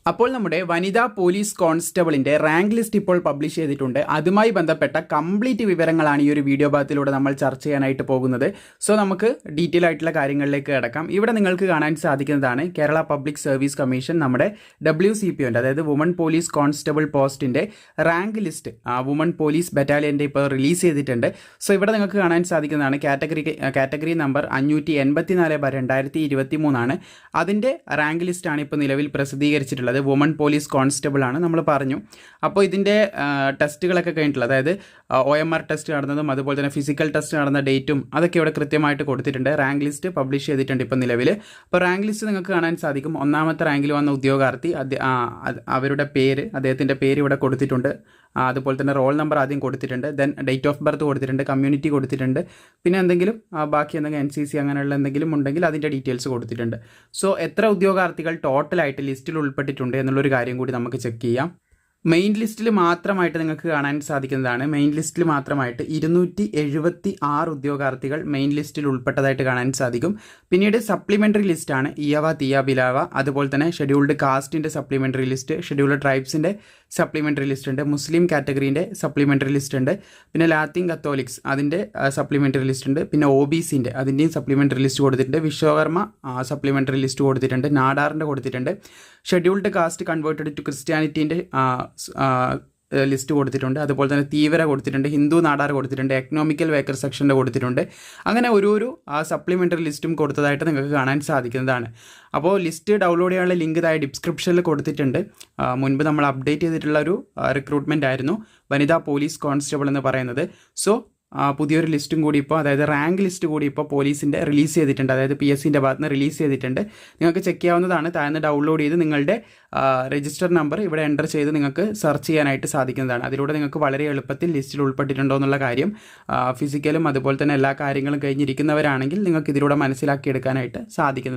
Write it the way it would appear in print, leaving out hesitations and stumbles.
അപ്പോൾ നമ്മുടെ വനിതാ പോലീസ് കോൺസ്റ്റബിളിൻ്റെ റാങ്ക് ലിസ്റ്റ് ഇപ്പോൾ പബ്ലിഷ് ചെയ്തിട്ടുണ്ട്. അതുമായി ബന്ധപ്പെട്ട കംപ്ലീറ്റ് വിവരങ്ങളാണ് ഈ ഒരു വീഡിയോ ഭാഗത്തിലൂടെ നമ്മൾ ചർച്ച ചെയ്യാനായിട്ട് പോകുന്നത്. സോ നമുക്ക് ഡീറ്റെയിൽ ആയിട്ടുള്ള കാര്യങ്ങളിലേക്ക് കിടക്കാം. ഇവിടെ നിങ്ങൾക്ക് കാണാൻ സാധിക്കുന്നതാണ് കേരള പബ്ലിക് സർവീസ് കമ്മീഷൻ നമ്മുടെ WCPO അതായത് വുമൺ പോലീസ് കോൺസ്റ്റബിൾ പോസ്റ്റിൻ്റെ റാങ്ക് ലിസ്റ്റ് വുമൺ പോലീസ് ബറ്റാലിയൻ്റെ ഇപ്പോൾ റിലീസ് ചെയ്തിട്ടുണ്ട്. സോ ഇവിടെ നിങ്ങൾക്ക് കാണാൻ സാധിക്കുന്നതാണ് കാറ്റഗറി നമ്പർ 584/2023 അതിൻ്റെ റാങ്ക് ലിസ്റ്റാണ് ഇപ്പോൾ നിലവിൽ പ്രസിദ്ധീകരിച്ചിട്ടുള്ളത്. വുമൺ പോലീസ് കോൺസ്റ്റബിൾ ആണ് നമ്മൾ പറഞ്ഞു. അപ്പോൾ ഇതിൻ്റെ ടെസ്റ്റുകളൊക്കെ കഴിഞ്ഞിട്ടുള്ളത്, അതായത് OMR ടെസ്റ്റ് നടന്നതും അതുപോലെ തന്നെ ഫിസിക്കൽ ടെസ്റ്റ് നടന്ന ഡേറ്റും അതൊക്കെ ഇവിടെ കൃത്യമായിട്ട് കൊടുത്തിട്ടുണ്ട്. റാങ്ക് ലിസ്റ്റ് പബ്ലിഷ് ചെയ്തിട്ടുണ്ട് ഇപ്പോൾ നിലവിൽ. അപ്പോൾ റാങ്ക് ലിസ്റ്റ് നിങ്ങൾക്ക് കാണാൻ സാധിക്കും. ഒന്നാമത്തെ റാങ്കിൽ വന്ന ഉദ്യോഗാർത്ഥി അവരുടെ പേര്, അദ്ദേഹത്തിൻ്റെ പേര് ഇവിടെ കൊടുത്തിട്ടുണ്ട്. അതുപോലെ തന്നെ റോൾ നമ്പർ ആദ്യം കൊടുത്തിട്ടുണ്ട്, ദെൻ ഡേറ്റ് ഓഫ് ബർത്ത് കൊടുത്തിട്ടുണ്ട്, കമ്മ്യൂണിറ്റി കൊടുത്തിട്ടുണ്ട്, പിന്നെ എന്തെങ്കിലും ബാക്കി എന്തെങ്കിലും NCC അങ്ങനെയുള്ള എന്തെങ്കിലും ഉണ്ടെങ്കിൽ അതിൻ്റെ ഡീറ്റെയിൽസ് കൊടുത്തിട്ടുണ്ട്. സോ എത്ര ഉദ്യോഗാർത്ഥികൾ ടോട്ടലായിട്ട് ലിസ്റ്റിൽ ഉൾപ്പെട്ടിട്ടുണ്ട് എന്നുള്ളൊരു കാര്യം കൂടി നമുക്ക് ചെക്ക് ചെയ്യാം. മെയിൻ ലിസ്റ്റിൽ മാത്രമായിട്ട് നിങ്ങൾക്ക് കാണാൻ സാധിക്കുന്നതാണ്. മെയിൻ ലിസ്റ്റിൽ മാത്രമായിട്ട് 276 ഉദ്യോഗാർത്ഥികൾ മെയിൻ ലിസ്റ്റിൽ ഉൾപ്പെട്ടതായിട്ട് കാണാൻ സാധിക്കും. പിന്നീട് സപ്ലിമെൻ്ററി ലിസ്റ്റാണ് ഇയവ, തിയ, ബിലാവ, അതുപോലെ തന്നെ ഷെഡ്യൂൾഡ് കാസ്റ്റിൻ്റെ സപ്ലിമെൻ്ററി ലിസ്റ്റ്, ഷെഡ്യൂൾഡ് ട്രൈബ്സിൻ്റെ സപ്ലിമെൻ്ററി ലിസ്റ്റ് ഉണ്ട്, മുസ്ലിം കാറ്റഗറീൻ്റെ സപ്ലിമെൻ്ററി ലിസ്റ്റ് ഉണ്ട്, പിന്നെ ലാത്തിൻ കത്തോലിക്സ് അതിൻ്റെ സപ്ലിമെൻ്ററി ലിസ്റ്റ് ഉണ്ട്, പിന്നെ OBCൻ്റെ അതിൻ്റെയും സപ്ലിമെൻ്ററി ലിസ്റ്റ് കൊടുത്തിട്ടുണ്ട്, വിശ്വകർമ്മ സപ്ലിമെൻ്ററി ലിസ്റ്റ് കൊടുത്തിട്ടുണ്ട്, നാടാറിൻ്റെ കൊടുത്തിട്ടുണ്ട്, ഷെഡ്യൂൾഡ് കാസ്റ്റ് കൺവേർട്ടഡ് ടു ക്രിസ്ത്യാനിറ്റീൻ്റെ ലിസ്റ്റ് കൊടുത്തിട്ടുണ്ട്, അതുപോലെ തന്നെ തീവ്ര കൊടുത്തിട്ടുണ്ട്, ഹിന്ദു നാടാർ കൊടുത്തിട്ടുണ്ട്, എക്കണോമിക്കൽ വേക്കർ സെക്ഷൻ്റെ കൊടുത്തിട്ടുണ്ട്. അങ്ങനെ ഒരു സപ്ലിമെൻ്ററി ലിസ്റ്റും കൊടുത്തതായിട്ട് നിങ്ങൾക്ക് കാണാൻ സാധിക്കുന്നതാണ്. അപ്പോൾ ലിസ്റ്റ് ഡൗൺലോഡ് ചെയ്യാനുള്ള ലിങ്ക് ഇതായി ഡിസ്ക്രിപ്ഷനിൽ കൊടുത്തിട്ടുണ്ട്. മുൻപ് നമ്മൾ അപ്ഡേറ്റ് ചെയ്തിട്ടുള്ള ഒരു റിക്രൂട്ട്മെൻ്റ് ആയിരുന്നു വനിതാ പോലീസ് കോൺസ്റ്റബിൾ എന്ന് പറയുന്നത്. സോ പുതിയൊരു ലിസ്റ്റും കൂടി ഇപ്പോൾ, അതായത് റാങ്ക് ലിസ്റ്റ് കൂടി ഇപ്പോൾ പോലീസിൻ്റെ റിലീസ് ചെയ്തിട്ടുണ്ട്, അതായത് PSCൻ്റെ ഭാഗത്ത് നിന്ന് റിലീസ് ചെയ്തിട്ടുണ്ട്. നിങ്ങൾക്ക് ചെക്ക് ചെയ്യാവുന്നതാണ്. താഴ്ന്ന് ഡൗൺലോഡ് ചെയ്ത് നിങ്ങളുടെ രജിസ്റ്റർ നമ്പർ ഇവിടെ എൻ്റർ ചെയ്ത് നിങ്ങൾക്ക് സെർച്ച് ചെയ്യാനായിട്ട് സാധിക്കുന്നതാണ്. അതിലൂടെ നിങ്ങൾക്ക് വളരെ എളുപ്പത്തിൽ ലിസ്റ്റിൽ ഉൾപ്പെട്ടിട്ടുണ്ടോ എന്നുള്ള കാര്യം, ഫിസിക്കലും അതുപോലെ തന്നെ എല്ലാ കാര്യങ്ങളും കഴിഞ്ഞിരിക്കുന്നവരാണെങ്കിൽ നിങ്ങൾക്ക് ഇതിലൂടെ മനസ്സിലാക്കിയെടുക്കാനായിട്ട് സാധിക്കുന്നത്.